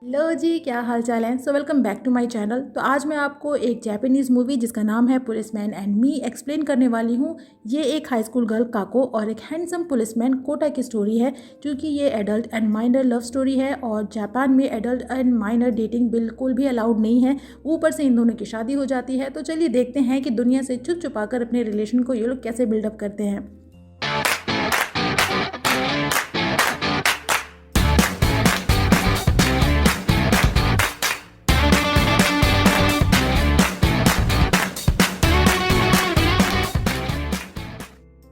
Hello जी, क्या हाल चाल है। So welcome back to my channel. तो आज मैं आपको एक जापानीज़ मूवी जिसका नाम है पुलिसमैन एंड मी एक्सप्लेन करने वाली हूँ। ये एक हाई स्कूल गर्ल काको और एक हैंडसम पुलिसमैन कोटा की स्टोरी है, क्योंकि ये adult and minor love story है और जापान में एडल्ट एंड माइनर डेटिंग बिल्कुल भी अलाउड नहीं है। ऊपर से इन दोनों की शादी हो जाती है। तो चलिए देखते हैं कि दुनिया से छुप छुपा कर अपने रिलेशन को ये लोग कैसे बिल्डअप करते हैं।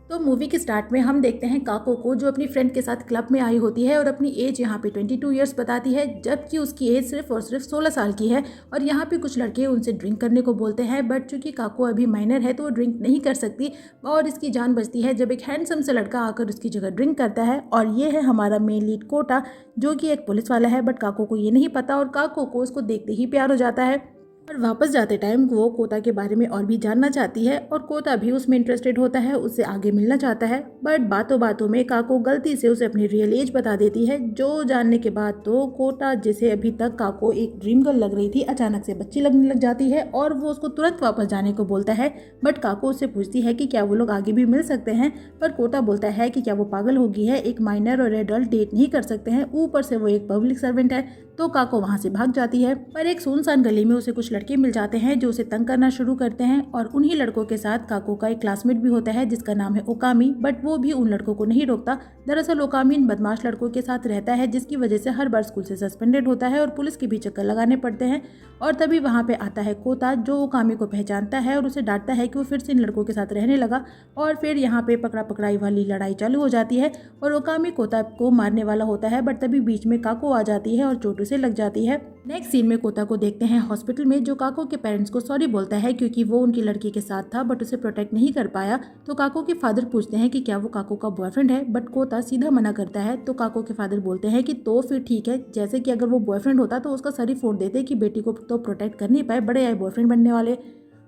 तो मूवी के स्टार्ट में हम देखते हैं काको को, जो अपनी फ्रेंड के साथ क्लब में आई होती है और अपनी एज यहाँ पे 22 ईयर्स बताती है, जबकि उसकी एज सिर्फ और सिर्फ 16 साल की है। और यहाँ पे कुछ लड़के उनसे ड्रिंक करने को बोलते हैं, बट चूंकि काको अभी माइनर है तो वो ड्रिंक नहीं कर सकती और इसकी जान बचती है जब एक हैंडसम से लड़का आकर उसकी जगह ड्रिंक करता है। और ये है हमारा मेन लीड कोटा, जो कि एक पुलिस वाला है, बट काको को ये नहीं पता और काको को उसको देखते ही प्यार हो जाता है। और वापस जाते टाइम वो कोता के बारे में और भी जानना चाहती है और कोता भी उसमें इंटरेस्टेड होता है, उससे आगे मिलना चाहता है। बट बातों बातों में काको गलती से उसे अपनी रियल एज बता देती है, जो जानने के बाद तो कोटा, जिसे अभी तक काको एक ड्रीम गर्ल लग रही थी, अचानक से बच्ची लगने लग जाती है और वो उसको तुरंत वापस जाने को बोलता है। बट काको उससे पूछती है कि क्या वो लोग आगे भी मिल सकते हैं, पर कोटा बोलता है कि क्या वो पागल होगी है, एक माइनर और एडल्ट डेट नहीं कर सकते हैं, ऊपर से वो एक पब्लिक सर्वेंट है। तो काको वहां से भाग जाती है। पर एक सुनसान गली में उसे कुछ लड़के मिल जाते हैं जो उसे तंग करना शुरू करते हैं और उन्हीं लड़कों के साथ काको का एक क्लासमेट भी होता है जिसका नाम है ओकामी, बट वो भी उन लड़कों को नहीं रोकता। दरअसल ओकामी इन बदमाश लड़कों के साथ रहता है, जिसकी वजह से हर बार स्कूल से सस्पेंडेड होता है और पुलिस के भी चक्कर लगाने पड़ते हैं। और तभी वहां पे आता है कोता, जो ओकामी को पहचानता है और उसे डांटता है कि वो फिर से इन लड़कों के साथ रहने लगा। और फिर यहाँ पे पकड़ा पकड़ाई वाली लड़ाई चालू हो जाती है और ओकामी कोता को मारने वाला होता है, बट तभी बीच में काको आ जाती है और चोट उसे लग जाती है। नेक्स्ट सीन में कोता को देखते हैं हॉस्पिटल में, जो काको के पेरेंट्स को सॉरी बोलता है क्योंकि वो उनकी लड़की के साथ था बट उसे प्रोटेक्ट नहीं कर पाया। तो काको के फादर पूछते हैं कि क्या वो काको का बॉयफ्रेंड है, बट कोता सीधा मना करता है। तो काको के फादर बोलते हैं कि तो फिर ठीक है, जैसे कि अगर वो बॉयफ्रेंड होता तो उसका सर ही फोड़ देते कि बेटी को तो प्रोटेक्ट कर नहीं पाए, बड़े आए बॉयफ्रेंड बनने वाले।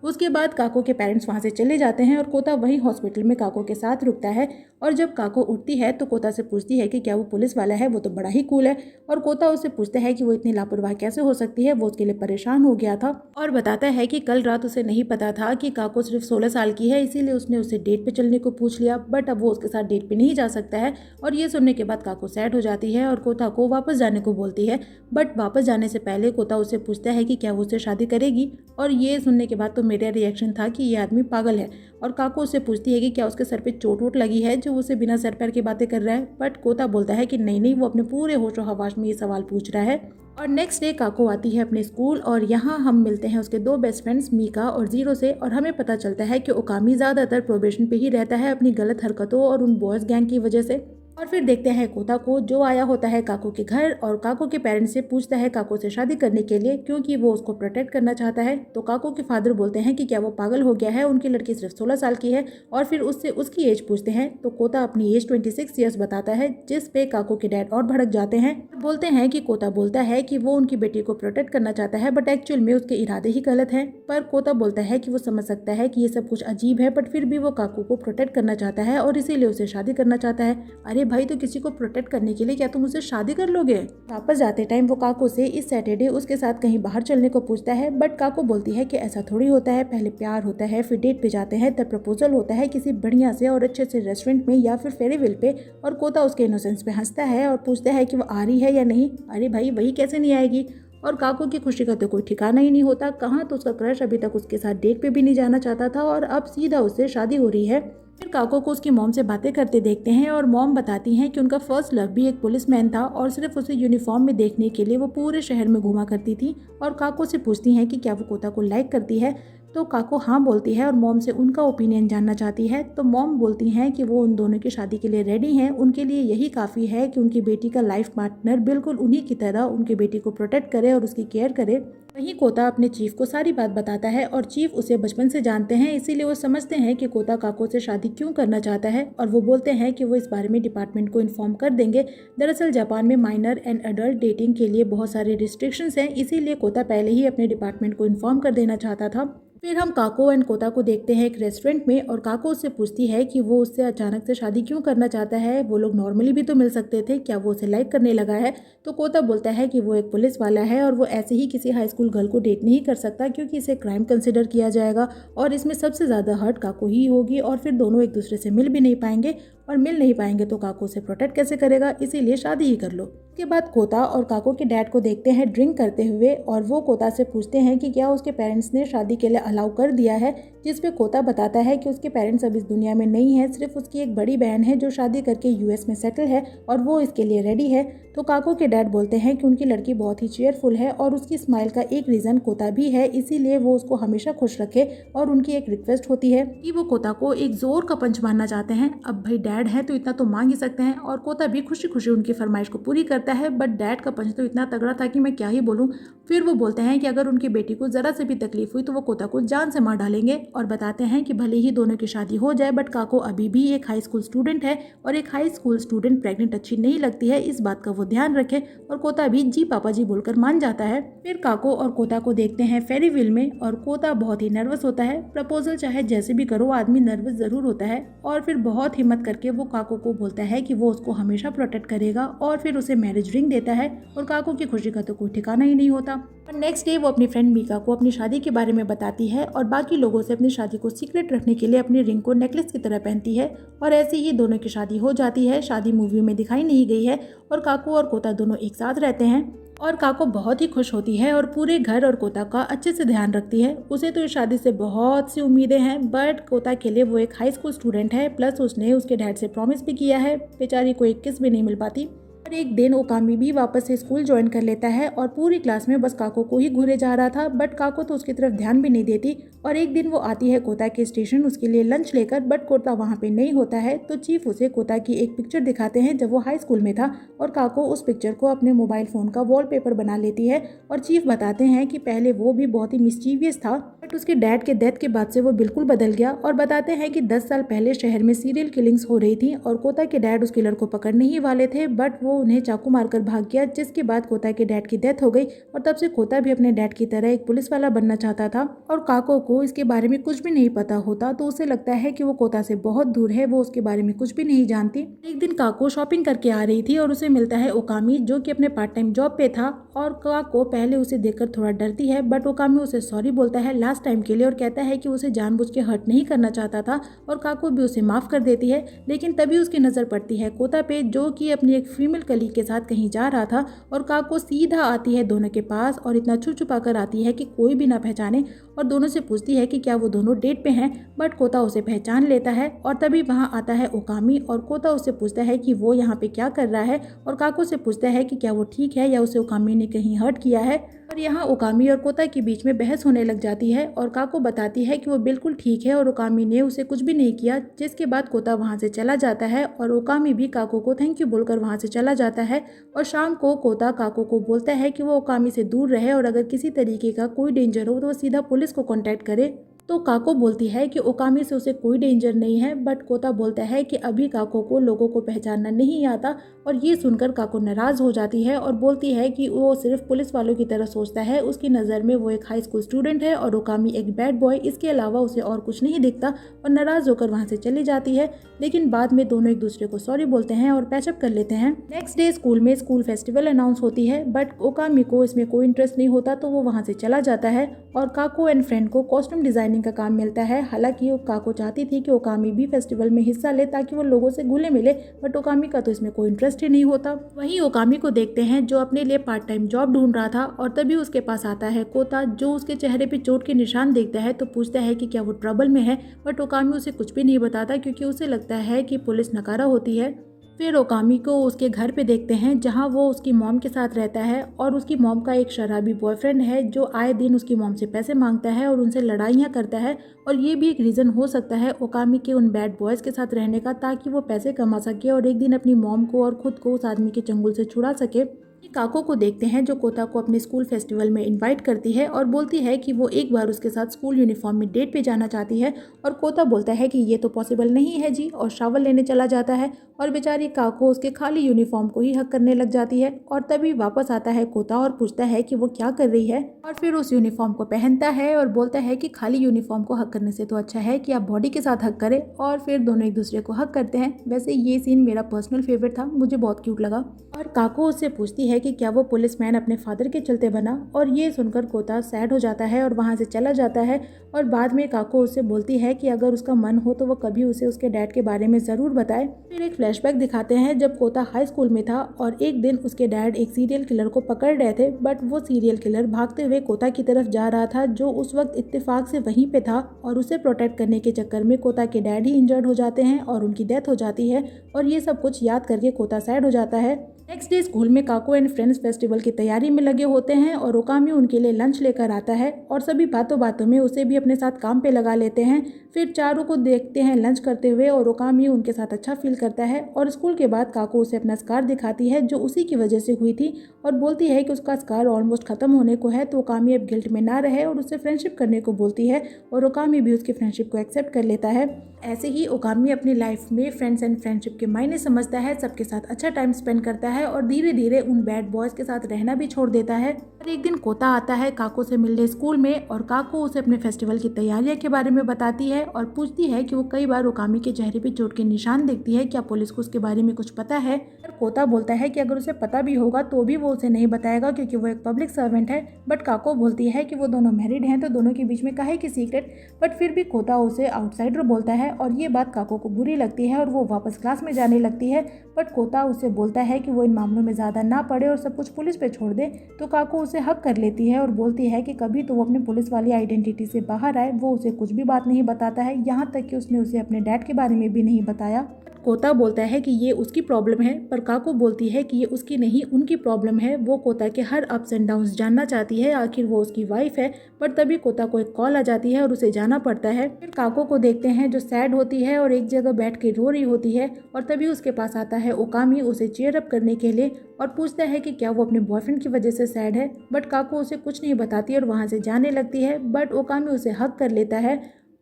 उसके बाद काको के पेरेंट्स वहाँ से चले जाते हैं और कोता वहीं हॉस्पिटल में काको के साथ रुकता है। और जब काको उठती है तो कोता से पूछती है कि क्या वो पुलिस वाला है, वो तो बड़ा ही कूल है। और कोता उससे पूछता है कि वो इतनी लापरवाह कैसे हो सकती है, वो उसके लिए परेशान हो गया था और बताता है कि कल रात उसे नहीं पता था कि काको सिर्फ 16 साल की है, इसीलिए उसने उसे डेट पे चलने को पूछ लिया, बट अब वो उसके साथ डेट पे नहीं जा सकता है। और ये सुनने के बाद काको सैड हो जाती है और कोता को वापस जाने को बोलती है। बट वापस जाने से पहले कोता उससे पूछता है कि क्या वो उससे शादी करेगी। और ये सुनने के बाद तो मेरा रिएक्शन था कि ये आदमी पागल है। और काको उससे पूछती है कि क्या उसके सर पे चोट वोट लगी है जो उसे बिना सर पैर की बातें कर रहा है, बट कोता बोलता है कि नहीं नहीं, वो अपने पूरे होशो हवास में ये सवाल पूछ रहा है। और नेक्स्ट डे काको आती है अपने स्कूल और यहाँ हम मिलते हैं उसके दो बेस्ट फ्रेंड्स मीका और जीरो से। और हमें पता चलता है कि ओकामी ज़्यादातर प्रोबेशन पे ही रहता है अपनी गलत हरकतों और उन बॉयज़ गैंग की वजह से। और फिर देखते हैं कोता को, जो आया होता है काको के घर और काको के पेरेंट्स से पूछता है काको से शादी करने के लिए, क्योंकि वो उसको प्रोटेक्ट करना चाहता है। तो काको के फादर बोलते हैं कि क्या वो पागल हो गया है, उनकी लड़की सिर्फ 16 साल की है। और फिर उससे उसकी एज पूछते हैं तो कोता अपनी एज 26 ईयर्स बताता है, जिस पे काको के डैड और भड़क जाते हैं। बोलते हैं कि कोता बोलता है कि वो उनकी बेटी को प्रोटेक्ट करना चाहता है, बट एक्चुअल में उसके इरादे ही गलत हैं। पर कोता बोलता है कि वो समझ सकता है कि ये सब कुछ अजीब है, बट फिर भी वो काको को प्रोटेक्ट करना चाहता है और इसीलिए उसे शादी करना चाहता है। अरे भाई, तो किसी को प्रोटेक्ट करने के लिए क्या तुम उससे शादी कर लोगे। वापस जाते टाइम वो काको से इस सैटरडे उसके साथ कहीं बाहर चलने को पूछता है, बट काको बोलती है कि ऐसा थोड़ी होता है, पहले प्यार होता है, फिर डेट पे जाते हैं, तब प्रपोजल होता है किसी बढ़िया से और अच्छे से रेस्टोरेंट में या फिर फेरीवेल पे। और कोता उसके इनोसेंस पे हंसता है और पूछता है कि वो आ रही है या नहीं। अरे भाई, वही कैसे नहीं आएगी। और काको की खुशी का तो कोई ठिकाना ही नहीं होता, कहाँ तो उसका क्रश अभी तक उसके साथ डेट पे भी नहीं जाना चाहता था और अब सीधा उससे शादी हो रही है। फिर काको को उसकी मॉम से बातें करते देखते हैं और मॉम बताती हैं कि उनका फर्स्ट लव भी एक पुलिसमैन था और सिर्फ उसे यूनिफॉर्म में देखने के लिए वो पूरे शहर में घूमा करती थी। और काको से पूछती हैं कि क्या वो कोता को लाइक करती है। तो काको हाँ बोलती है और मॉम से उनका ओपिनियन जानना चाहती है। तो मॉम बोलती हैं कि वो उन दोनों की शादी के लिए रेडी हैं, उनके लिए यही काफ़ी है कि उनकी बेटी का लाइफ पार्टनर बिल्कुल उन्हीं की तरह उनकी बेटी को प्रोटेक्ट करे और उसकी केयर करे। वहीं कोता अपने चीफ को सारी बात बताता है और चीफ उसे बचपन से जानते हैं, इसीलिए वो समझते हैं कि कोता काको से शादी क्यों करना चाहता है और वो बोलते हैं कि वो इस बारे में डिपार्टमेंट को इन्फॉर्म कर देंगे। दरअसल जापान में माइनर एंड अडल्ट डेटिंग के लिए बहुत सारे रिस्ट्रिक्शंस हैं, इसीलिए कोता पहले ही अपने डिपार्टमेंट को इन्फॉर्म कर देना चाहता था। फिर हम काको एंड कोता को देखते हैं एक रेस्टोरेंट में और काको उससे पूछती है कि वो उससे अचानक से शादी क्यों करना चाहता है, वो लोग नॉर्मली भी तो मिल सकते थे, क्या वो उसे लाइक करने लगा है। तो कोता बोलता है कि वो एक पुलिस वाला है और वो ऐसे ही किसी हाई स्कूल गर्ल को डेट नहीं कर सकता क्योंकि इसे क्राइम कंसिडर किया जाएगा और इसमें सबसे ज़्यादा हर्ट काको ही होगी और फिर दोनों एक दूसरे से मिल भी नहीं पाएंगे और मिल नहीं पाएंगे तो काको से प्रोटेक्ट कैसे करेगा, इसीलिए शादी ही कर लो। उसके बाद कोता और काको के डैड को देखते हैं ड्रिंक करते हुए और वो कोता से पूछते हैं कि क्या उसके पेरेंट्स ने शादी के लिए अलाउ कर दिया है, जिस पे कोता बताता है कि उसके पेरेंट्स अब इस दुनिया में नहीं है, सिर्फ उसकी एक बड़ी बहन है जो शादी करके यूएस में सेटल है और वो इसके लिए रेडी है। तो काको के डैड बोलते हैं कि उनकी लड़की बहुत ही चेयरफुल है और उसकी स्माइल का एक रीज़न कोता भी है, इसीलिए वो उसको हमेशा खुश रखे और उनकी एक रिक्वेस्ट होती है कि वो कोता को एक जोर का पंच मारना चाहते हैं। अब भाई डैड है तो इतना तो मांग ही सकते हैं और कोता भी खुशी खुशी उनकी फरमाइश को पूरी करता है, बट डैड का पंच तो इतना तगड़ा था कि मैं क्या ही बोलूँ। फिर वो बोलते हैं कि अगर उनकी बेटी को ज़रा से भी तकलीफ हुई तो वो कोता को जान से मार डालेंगे और बताते हैं कि भले ही दोनों की शादी हो जाए बट काको अभी भी एक हाई स्कूल स्टूडेंट है और एक हाई स्कूल स्टूडेंट प्रेग्नेंट अच्छी नहीं लगती है, इस बात का वो ध्यान रखे और कोता भी जी पापा जी बोलकर मान जाता है। फिर काको और कोता को देखते हैं फेरीविल में और कोता बहुत ही नर्वस होता है। प्रपोजल चाहे जैसे भी करो आदमी नर्वस जरूर होता है और फिर बहुत हिम्मत करके वो काको को बोलता है कि वो उसको हमेशा प्रोटेक्ट करेगा और फिर उसे मैरिज रिंग देता है और काको की खुशी का तो कोई ठिकाना ही नहीं होता। और नेक्स्ट डे वो अपनी फ्रेंड मीका को अपनी शादी के बारे में बताती है और बाकी लोगों से अपनी शादी को सीक्रेट रखने के लिए अपनी रिंग को नेकलेस की तरह पहनती है और ऐसे ही दोनों की शादी हो जाती है। शादी मूवी में दिखाई नहीं गई है और काको और कोता दोनों एक साथ रहते हैं और काको बहुत ही खुश होती है और पूरे घर और कोता का अच्छे से ध्यान रखती है। उसे तो इस शादी से बहुत सी उम्मीदें हैं बट कोता के लिए वो एक हाई स्कूल स्टूडेंट है, प्लस उसने उसके डैड से प्रॉमिस भी किया है, बेचारी को एक किस भी नहीं मिल पाती। और एक दिन ओकामी भी वापस से स्कूल ज्वाइन कर लेता है और पूरी क्लास में बस काको को ही घूरे जा रहा था बट काको तो उसकी तरफ ध्यान भी नहीं देती। और एक दिन वो आती है कोता के स्टेशन उसके लिए लंच लेकर बट कोता वहाँ पे नहीं होता है तो चीफ उसे कोता की एक पिक्चर दिखाते हैं जब वो हाई स्कूल में था और काको उस पिक्चर को अपने मोबाइल फ़ोन का वॉलपेपर बना लेती है और चीफ बताते हैं कि पहले वो भी बहुत ही मिस्चीवियस था बट उसके डैड के डेथ के बाद से वो बिल्कुल बदल गया और बताते हैं कि 10 साल पहले शहर में सीरियल किलिंग्स हो रही थी और कोता के डैड उस किलर को पकड़ने ही वाले थे बट वो उन्हें चाकू मारकर भाग गया, जिसके बाद कोता के डैड की डेथ हो गई और तब से कोता भी अपने डैड की तरह एक पुलिस वाला बनना चाहता था। और काको को इसके बारे में कुछ भी नहीं पता होता तो उसे लगता है कि वो कोता से बहुत दूर है, वो उसके बारे में कुछ भी नहीं जानती। एक दिन काको शॉपिंग करके आ रही थी और उसे मिलता है ओकामी जो कि अपने पार्ट टाइम जॉब पे था और काको पहले उसे देखकर थोड़ा डरती है बट ओकामी उसे सॉरी बोलता है लास्ट टाइम के लिए और कहता है कि उसे जानबूझ के हर्ट नहीं करना चाहता था और काको भी उसे माफ कर देती है। लेकिन तभी उसकी नजर पड़ती है कोता पे जो कि अपनी एक फीमेल कलीग के साथ कहीं जा रहा था और काको सीधा आती है दोनों के पास और इतना छुप छुपा कर आती है कि कोई भी ना पहचाने और दोनों से पूछती है कि क्या वो दोनों डेट पे हैं बट कोता उसे पहचान लेता है। और तभी वहाँ आता है ओकामी और कोता उससे पूछता है कि वो यहाँ पे क्या कर रहा है और काको से पूछता है कि क्या वो ठीक है या उसे ओकामी ने कहीं हर्ट किया है। और यहाँ ओकामी और कोता के बीच में बहस होने लग जाती है और काको बताती है कि वो बिल्कुल ठीक है और ओकामी ने उसे कुछ भी नहीं किया, जिसके बाद कोता वहाँ से चला जाता है और ओकामी भी काको को थैंक यू बोलकर वहाँ से चला जाता है। और शाम को कोता काको को बोलता है कि वो ओकामी से दूर रहे और अगर किसी तरीके का कोई डेंजर हो तो वो सीधा पुलिस को कांटेक्ट करे। तो काको बोलती है कि ओकामी से उसे कोई डेंजर नहीं है बट कोता बोलता है कि अभी काको को लोगों को पहचानना नहीं आता और ये सुनकर काको नाराज हो जाती है और बोलती है कि वो सिर्फ पुलिस वालों की तरह सोचता है, उसकी नज़र में वो एक हाई स्कूल स्टूडेंट है और ओकामी एक बैड बॉय, इसके अलावा उसे और कुछ नहीं दिखता और नाराज होकर वहाँ से चली जाती है। लेकिन बाद में दोनों एक दूसरे को सॉरी बोलते हैं और पैचअप कर लेते हैं। नेक्स्ट डे स्कूल में स्कूल फेस्टिवल अनाउंस होती है बट ओकामी को इसमें कोई इंटरेस्ट नहीं होता तो वो वहाँ से चला जाता है और काको एंड फ्रेंड को कॉस्ट्यूम डिजाइनिंग का काम मिलता है। हालांकि काको चाहती थी कि ओकामी भी फेस्टिवल में हिस्सा ले ताकि वो लोगों से घुले मिले बट ओकामी का तो इसमें कोई इंटरेस्ट ही नहीं होता। वहीं ओकामी को देखते हैं जो अपने लिए पार्ट टाइम जॉब ढूंढ रहा था और तभी उसके पास आता है कोता जो उसके चेहरे पे चोट के निशान देखता है तो पूछता है कि क्या वो ट्रबल में है बट ओकामी उसे कुछ भी नहीं बताता क्योंकि उसे लगता है कि पुलिस नकारा होती है। फिर ओकामी को उसके घर पे देखते हैं जहां वो उसकी मॉम के साथ रहता है और उसकी मॉम का एक शराबी बॉयफ्रेंड है जो आए दिन उसकी मॉम से पैसे मांगता है और उनसे लड़ाइयाँ करता है और ये भी एक रीज़न हो सकता है ओकामी के उन बैड बॉयज़ के साथ रहने का ताकि वो पैसे कमा सके और एक दिन अपनी मॉम को और खुद को उस आदमी के चंगुल से छुड़ा सके। काको को देखते हैं जो कोता को अपने स्कूल फेस्टिवल में इनवाइट करती है और बोलती है कि वो एक बार उसके साथ स्कूल यूनिफॉर्म में डेट पे जाना चाहती है। और कोता बोलता है कि ये तो पॉसिबल नहीं है जी, और शावर लेने चला जाता है। और बेचारी काको उसके खाली यूनिफॉर्म को ही हक करने लग जाती है। और तभी वापस आता है कोता और पूछता है कि वो क्या कर रही है, और फिर उस यूनिफॉर्म को पहनता है और बोलता है कि खाली यूनिफॉर्म को हक करने से तो अच्छा है कि आप बॉडी के साथ हक करें। और फिर दोनों एक दूसरे को हक करते हैं। वैसे ये सीन मेरा पर्सनल फेवरेट था, मुझे बहुत क्यूट लगा। और काको उससे पूछती है कि क्या वो पुलिसमैन अपने फादर के चलते बना, और ये सुनकर कोता सैड हो जाता है और वहाँ से चला जाता है। और बाद में काको उससे बोलती है कि अगर उसका मन हो तो वो कभी उसे उसके डैड के बारे में ज़रूर बताए। फिर एक फ्लैशबैक दिखाते हैं जब कोता हाई स्कूल में था और एक दिन उसके डैड एक सीरियल किलर को पकड़ रहे थे, बट वो सीरियल किलर भागते हुए कोता की तरफ जा रहा था जो उस वक्त इत्तेफाक से वहीं पे था। और उसे प्रोटेक्ट करने के चक्कर में कोता के डैड ही इंजर्ड हो जाते हैं और उनकी डेथ हो जाती है। और ये सब कुछ याद करके कोता सैड हो जाता है। नेक्स्ट डे स्कूल में काको एंड फ्रेंड्स फेस्टिवल की तैयारी में लगे होते हैं और ओकामी उनके लिए लंच लेकर आता है और सभी बातों बातों में उसे भी अपने साथ काम पे लगा लेते हैं। फिर चारों को देखते हैं लंच करते हुए और ओकामी उनके साथ अच्छा फील करता है। और स्कूल के बाद काको उसे अपना स्कार दिखाती है जो उसी की वजह से हुई थी और बोलती है कि उसका स्कार ऑलमोस्ट खत्म होने को है, तो ओकामी अब गिल्ट में ना रहे और उससे फ्रेंडशिप करने को बोलती है। और ओकामी भी उसकी फ्रेंडशिप को एक्सेप्ट कर लेता है। ऐसे ही ओकामी अपनी लाइफ में फ्रेंड्स एंड फ्रेंडशिप के मायने समझता है, सबके साथ अच्छा टाइम स्पेंड करता है और धीरे धीरे उन बैड बॉयज के साथ रहना भी छोड़ देता है। और एक दिन कोता आता है काको से मिलने स्कूल में और काको उसे अपने फेस्टिवल की तैयारियों के बारे में बताती है और पूछती है कि वो कई बार ओकामी के चेहरे पे चोट के निशान देखती है, क्या पुलिस को उसके बारे में कुछ पता है। और कोता बोलता है कि अगर उसे पता भी होगा तो भी वो उसे नहीं बताएगा क्योंकि वो एक पब्लिक सर्वेंट है। बट काको बोलती है कि वो दोनों मैरिड हैं तो दोनों के बीच में काहे की सीक्रेट। बट फिर भी कोता उसे आउटसाइडर बोलता है और ये बात काको को बुरी लगती है और वो वापस क्लास में जाने लगती है। बट कोता उसे बोलता है कि वो इन मामलों में ज़्यादा ना पड़े और सब कुछ पुलिस पे छोड़ दे। तो काको उसे हक कर लेती है और बोलती है कि कभी तो वो अपनी पुलिस वाली आइडेंटिटी से बाहर आए। वो उसे कुछ भी बात नहीं बताता है, यहाँ तक कि उसने उसे अपने डैड के बारे में भी नहीं बताया। कोता बोलता है कि ये उसकी प्रॉब्लम है, पर काको बोलती है कि ये उसकी नहीं उनकी प्रॉब्लम है। वो कोता के हर अप्स एंड डाउन्स जानना चाहती है, आखिर वो उसकी वाइफ है। पर तभी कोता को एक कॉल आ जाती है और उसे जाना पड़ता है। फिर काको को देखते हैं जो सैड होती है और एक जगह बैठ के रो रही होती है। और तभी उसके पास आता है ओकामी उसे चीयर अप करने के लिए और पूछता है कि क्या वो अपने बॉयफ्रेंड की वजह से सैड है। बट काको उसे कुछ नहीं बताती और वहाँ से जाने लगती है। बट ओकामी उसे हक कर लेता है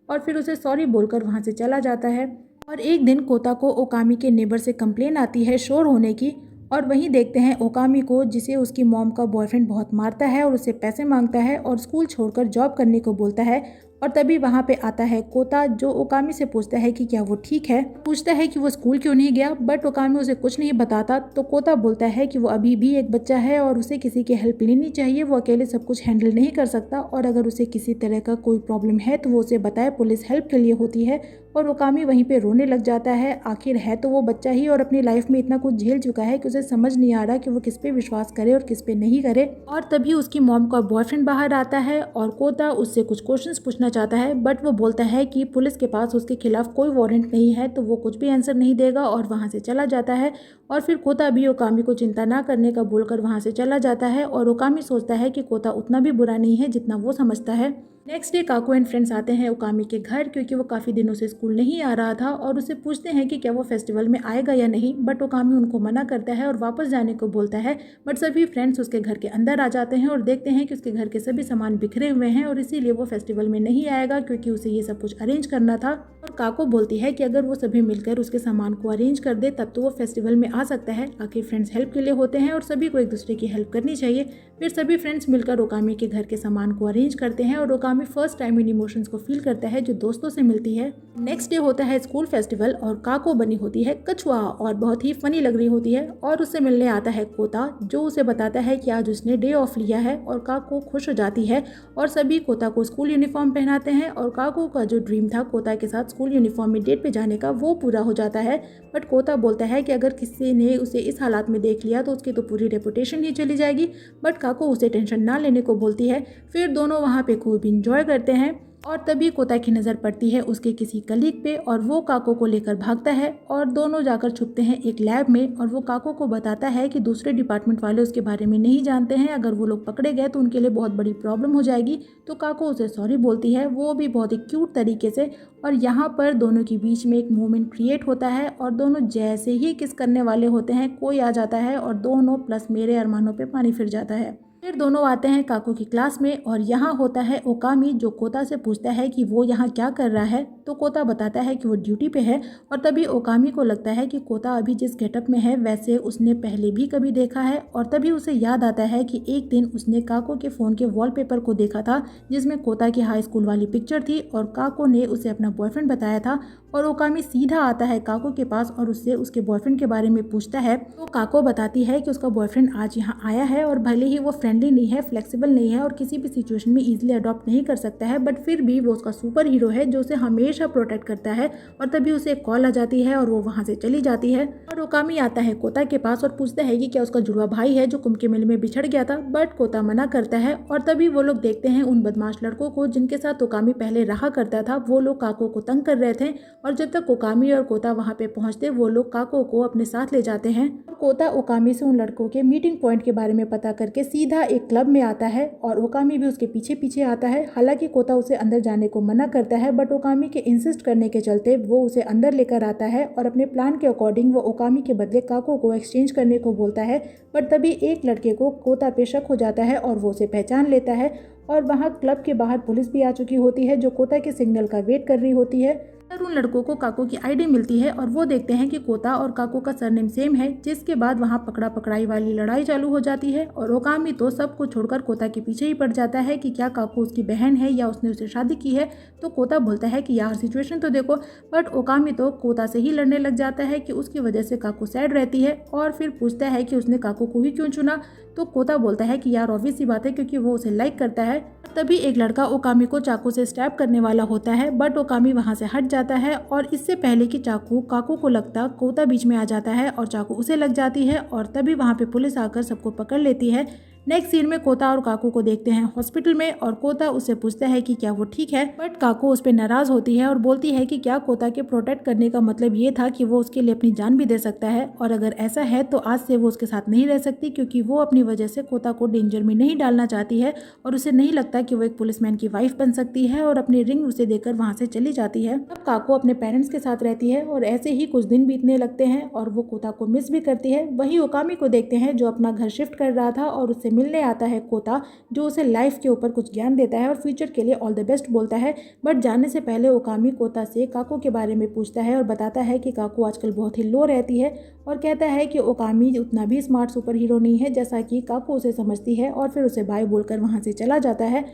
और फिर उसे सॉरी बोलकर वहाँ से चला जाता है। और एक दिन कोता को ओकामी के नेबर से कंप्लेन आती है शोर होने की, और वहीं देखते हैं ओकामी को जिसे उसकी मॉम का बॉयफ्रेंड बहुत मारता है और उससे पैसे मांगता है और स्कूल छोड़कर जॉब करने को बोलता है। और तभी वहाँ पे आता है कोता जो ओकामी से पूछता है कि क्या वो ठीक है, पूछता है कि वो स्कूल क्यों नहीं गया। बट ओकामी उसे कुछ नहीं बताता। तो कोता बोलता है कि वो अभी भी एक बच्चा है और उसे किसी की हेल्प लेनी चाहिए, वो अकेले सब कुछ हैंडल नहीं कर सकता और अगर उसे किसी तरह का कोई प्रॉब्लम है तो वो उसे बताए, पुलिस हेल्प के लिए होती है। और ओकामी वहीं पे रोने लग जाता है, आखिर है तो वो बच्चा ही और अपनी लाइफ में इतना कुछ झेल चुका है कि उसे समझ नहीं आ रहा कि वो किस पे विश्वास करे और किस पे नहीं करे। और तभी उसकी मॉम का बॉयफ्रेंड बाहर आता है और कोता उससे कुछ क्वेश्चंस पूछना चाहता है, बट वो बोलता है कि पुलिस के पास उसके खिलाफ कोई वारंट नहीं है तो वो कुछ भी आंसर नहीं देगा और वहाँ से चला जाता है। और फिर कोता भी ओकामी को चिंता ना करने का बोलकर वहाँ से चला जाता है और ओकामी सोचता है कि कोता उतना भी बुरा नहीं है जितना वो समझता है। Next day Kako and friends आते हैं ओकामी के घर क्योंकि वो काफ़ी दिनों से स्कूल नहीं आ रहा था और उसे पूछते हैं कि क्या वो फेस्टिवल में आएगा या नहीं। बट ओकामी उनको मना करता है और वापस जाने को बोलता है। बट सभी फ्रेंड्स उसके घर के अंदर आ जाते हैं और देखते हैं कि उसके घर के सभी सामान बिखरे हुए हैं और इसीलिए वो फेस्टिवल में नहीं आएगा क्योंकि उसे ये सब कुछ अरेंज करना था। और काको बोलती है कि अगर वो सभी मिलकर उसके सामान को अरेंज कर दे तब तो वो फेस्टिवल में आ सकता है, आखिर फ्रेंड्स हेल्प के लिए होते हैं और सभी को एक दूसरे की हेल्प करनी चाहिए। फिर सभी फ्रेंड्स मिलकर ओकामी के घर के सामान को अरेंज करते हैं और ओकामी फर्स्ट टाइम इन इमोशंस को फील करता है जो दोस्तों से मिलती है। नेक्स्ट डे होता है स्कूल फेस्टिवल और काको बनी होती है कछुआ और बहुत ही फनी लग रही होती है और उससे मिलने आता है कोता जो उसे बताता है कि आज उसने डे ऑफ लिया है और काको खुश हो जाती है और सभी कोता को स्कूल यूनिफॉर्म पहनाते हैं और काको का जो ड्रीम था कोता के साथ स्कूल यूनिफॉर्म में डेट पे जाने का वो पूरा हो जाता है। बट कोता बोलता है कि अगर किसी ने उसे इस हालात में देख लिया तो उसकी तो पूरी रेपुटेशन ही चली जाएगी। बट काको उसे टेंशन ना लेने को बोलती है। फिर दोनों वहाँ पे खूब इंजॉय करते हैं और तभी कोता की नज़र पड़ती है उसके किसी कलीग पे और वो काको को लेकर भागता है और दोनों जाकर छुपते हैं एक लैब में। और वो काको को बताता है कि दूसरे डिपार्टमेंट वाले उसके बारे में नहीं जानते हैं, अगर वो लोग पकड़े गए तो उनके लिए बहुत बड़ी प्रॉब्लम हो जाएगी। तो काको उसे सॉरी बोलती है, वो भी बहुत ही क्यूट तरीके से। और यहाँ पर दोनों के बीच में एक मोमेंट क्रिएट होता है और दोनों जैसे ही किस करने वाले होते हैं कोई आ जाता है और दोनों प्लस मेरे अरमानों पे पानी फिर जाता है। फिर दोनों आते हैं काको की क्लास में और यहाँ होता है ओकामी जो कोता से पूछता है कि वो यहाँ क्या कर रहा है। तो कोता बताता है कि वो ड्यूटी पे है और तभी ओकामी को लगता है कि कोता अभी जिस गेटअप में है वैसे उसने पहले भी कभी देखा है। और तभी उसे याद आता है कि एक दिन उसने काको के फ़ोन के वॉलपेपर को देखा था जिसमें कोता की हाई स्कूल वाली पिक्चर थी और काको ने उसे अपना बॉयफ्रेंड बताया था। और ओकामी सीधा आता है काको के पास और उससे उसके बॉयफ्रेंड के बारे में पूछता है। तो काको बताती है कि उसका बॉयफ्रेंड आज यहाँ आया है और भले ही वो फ्रेंडली नहीं है, फ्लेक्सिबल नहीं है और किसी भी सिचुएशन में इजीली अडॉप्ट नहीं कर सकता है, बट फिर भी वो उसका सुपर हीरो है जो उसे हमेशा प्रोटेक्ट करता है। और तभी उसे एक कॉल आ जाती है और वो वहाँ से चली जाती है। और ओकामी आता है कोता के पास और पूछता है कि क्या उसका जुड़वा भाई है जो कुंभ के मेले में बिछड़ गया था, बट कोता मना करता है। और तभी वो लोग देखते हैं उन बदमाश लड़कों को जिनके साथ ओकामी पहले रहा करता था। वो लोग काको को तंग कर रहे थे और जब तक ओकामी और कोता वहाँ पे पहुँचते वो लोग काको को अपने साथ ले जाते हैं। और कोता ओकामी से उन लड़कों के मीटिंग पॉइंट के बारे में पता करके सीधा एक क्लब में आता है और ओकामी भी उसके पीछे पीछे आता है। हालांकि कोता उसे अंदर जाने को मना करता है, बट ओकामी के इंसिस्ट करने के चलते वो उसे अंदर लेकर आता है और अपने प्लान के अकॉर्डिंग वो ओकामी के बदले काको को एक्सचेंज करने को बोलता है। बट तभी एक लड़के को कोता पे शक हो जाता है और वो उसे पहचान लेता है। और वहाँ क्लब के बाहर पुलिस भी आ चुकी होती है जो कोता के सिग्नल का वेट कर रही होती है। और उन लड़कों को काको की आईडी मिलती है और वो देखते हैं कि कोता और काको का सरनेम सेम है, जिसके बाद वहाँ पकड़ा पकड़ाई वाली लड़ाई चालू हो जाती है। और ओकामी तो सबको छोड़कर कोता के पीछे ही पड़ जाता है कि क्या काको उसकी बहन है या उसने उससे शादी की है। तो कोता बोलता है कि यार सिचुएशन तो देखो, बट ओकामी तो कोता से ही लड़ने लग जाता है कि उसकी वजह से काको सैड रहती है और फिर पूछता है कि उसने काको को ही क्यों चुना। तो कोता बोलता है कि यार ऑब्वियस सी बात है क्योंकि वो उसे लाइक करता है। तभी एक लड़का ओकामी को चाकू से स्टैब करने वाला होता है, बट ओकामी वहां से हट जाता है और इससे पहले कि चाकू काको को लगता कोता बीच में आ जाता है और चाकू उसे लग जाती है। और तभी वहां पे पुलिस आकर सबको पकड़ लेती है। नेक्स्ट सीन में कोता और काको को देखते हैं हॉस्पिटल में और कोता उससे पूछता है कि क्या वो ठीक है, बट काको उस पर नाराज होती है और बोलती है कि क्या कोता के प्रोटेक्ट करने का मतलब ये था कि वो उसके लिए अपनी जान भी दे सकता है, और अगर ऐसा है तो आज से वो उसके साथ नहीं रह सकती क्योंकि वो अपनी वजह से कोता को डेंजर में नहीं डालना चाहती है और उसे नहीं लगता कि वो एक पुलिसमैन की वाइफ बन सकती है। और अपनी रिंग उसे देकर वहाँ से चली जाती है। अब काको अपने पेरेंट्स के साथ रहती है और ऐसे ही कुछ दिन बीतने लगते हैं और वो कोता को मिस भी करती है। वहीं ओकामी को देखते हैं जो अपना घर शिफ्ट कर रहा था और उससे मिलने आता है कोता, जो उसे लाइफ के ऊपर कुछ ज्ञान देता है और फ्यूचर के लिए ऑल द बेस्ट बोलता है। बट जाने से पहले ओकामी कोता से काको के बारे में पूछता है और बताता है कि काको आजकल बहुत ही लो रहती है और कहता है कि ओकामी उतना भी स्मार्ट सुपर हीरो नहीं है जैसा कि काको उसे समझती है। और फिर उसे बाय बोलकर वहाँ से चला जाता है।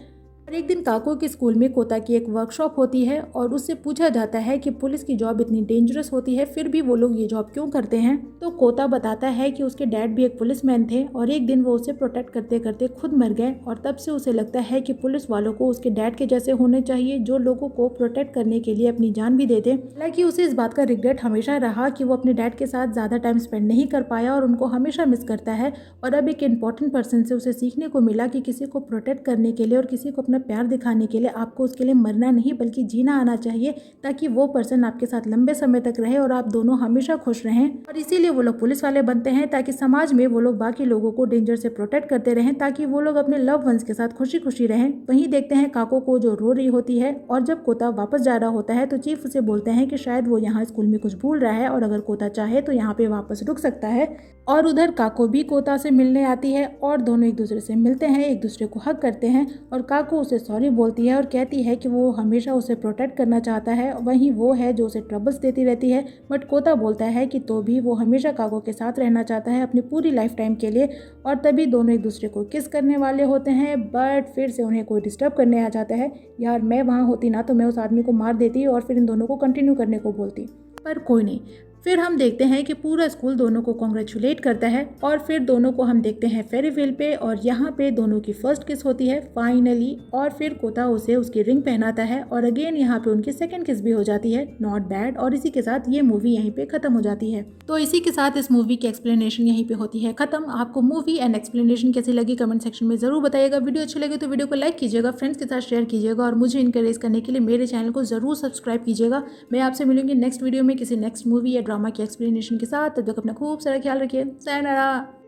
और एक दिन काको के स्कूल में कोता की एक वर्कशॉप होती है और उससे पूछा जाता है कि पुलिस की जॉब इतनी डेंजरस होती है फिर भी वो लोग ये जॉब क्यों करते हैं। तो कोता बताता है कि उसके डैड भी एक पुलिसमैन थे और एक दिन वो उसे प्रोटेक्ट करते करते खुद मर गए और तब से उसे लगता है कि पुलिस वालों को उसके डैड के जैसे होने चाहिए जो लोगों को प्रोटेक्ट करने के लिए अपनी जान भी दे दे। हालांकि उसे इस बात का रिग्रेट हमेशा रहा कि वो अपने डैड के साथ ज़्यादा टाइम स्पेंड नहीं कर पाया और उनको हमेशा मिस करता है। और अब एक इम्पॉर्टेंट पर्सन से उसे सीखने को मिला कि किसी को प्रोटेक्ट करने के लिए और किसी को अपना प्यार दिखाने के लिए आपको उसके लिए मरना नहीं बल्कि जीना आना चाहिए, ताकि वो पर्सन आपके साथ लंबे समय तक रहे और आप दोनों हमेशा खुश रहें। और इसीलिए वो लोग पुलिस वाले बनते हैं ताकि समाज में वो लोग बाकी लोगों को डेंजर से प्रोटेक्ट करते रहें, ताकि वो लोग अपने लव वंस के साथ खुशी खुशी रहें। वहीं देखते हैं काको को जो रो रही होती है और जब कोता वापस जा रहा होता है तो चीफ उसे बोलते हैं कि शायद वो यहाँ स्कूल में कुछ भूल रहा है और अगर कोता चाहे तो यहाँ पे वापस रुक सकता है। और उधर काको भी कोता से मिलने आती है और दोनों एक दूसरे से मिलते हैं, एक दूसरे को हग करते हैं और काको उसे सॉरी बोलती है और कहती है कि वो हमेशा उसे प्रोटेक्ट करना चाहता है, वहीं वो है जो उसे ट्रबल्स देती रहती है। बट कोता बोलता है कि तो भी वो हमेशा काको के साथ रहना चाहता है अपनी पूरी लाइफ टाइम के लिए। और तभी दोनों एक दूसरे को किस करने वाले होते हैं, बट फिर से उन्हें कोई डिस्टर्ब करने आ जाता है। यार मैं वहाँ होती ना तो मैं उस आदमी को मार देती और फिर इन दोनों को कंटिन्यू करने को बोलती, पर कोई नहीं। फिर हम देखते हैं कि पूरा स्कूल दोनों को कॉन्ग्रेचुलेट करता है और फिर दोनों को हम देखते हैं फेरीवेल पे और यहाँ पे दोनों की फर्स्ट किस होती है फाइनली। और फिर कोता उसे उसकी रिंग पहनाता है और अगेन यहाँ पे उनकी सेकंड किस भी हो जाती है, नॉट बैड। और इसी के साथ ये मूवी यहीं पे खत्म हो जाती है। तो इसी के साथ इस मूवी की एक्सप्लेनेशन यहीं पे होती है खत्म। आपको मूवी एंड एक्सप्लेनेशन कैसी लगी कमेंट सेक्शन में जरूर बताइएगा। वीडियो अच्छी लगी तो वीडियो को लाइक कीजिएगा, फ्रेंड्स के साथ शेयर कीजिएगा और मुझे इनकरेज करने के लिए मेरे चैनल को जरूर सब्सक्राइब कीजिएगा। मैं आपसे मिलूंगी नेक्स्ट वीडियो में किसी नेक्स्ट मूवी या ड्रामा की एक्सप्लेनेशन के साथ। तब तक अपना खूब सारा ख्याल रखिए। sayonara।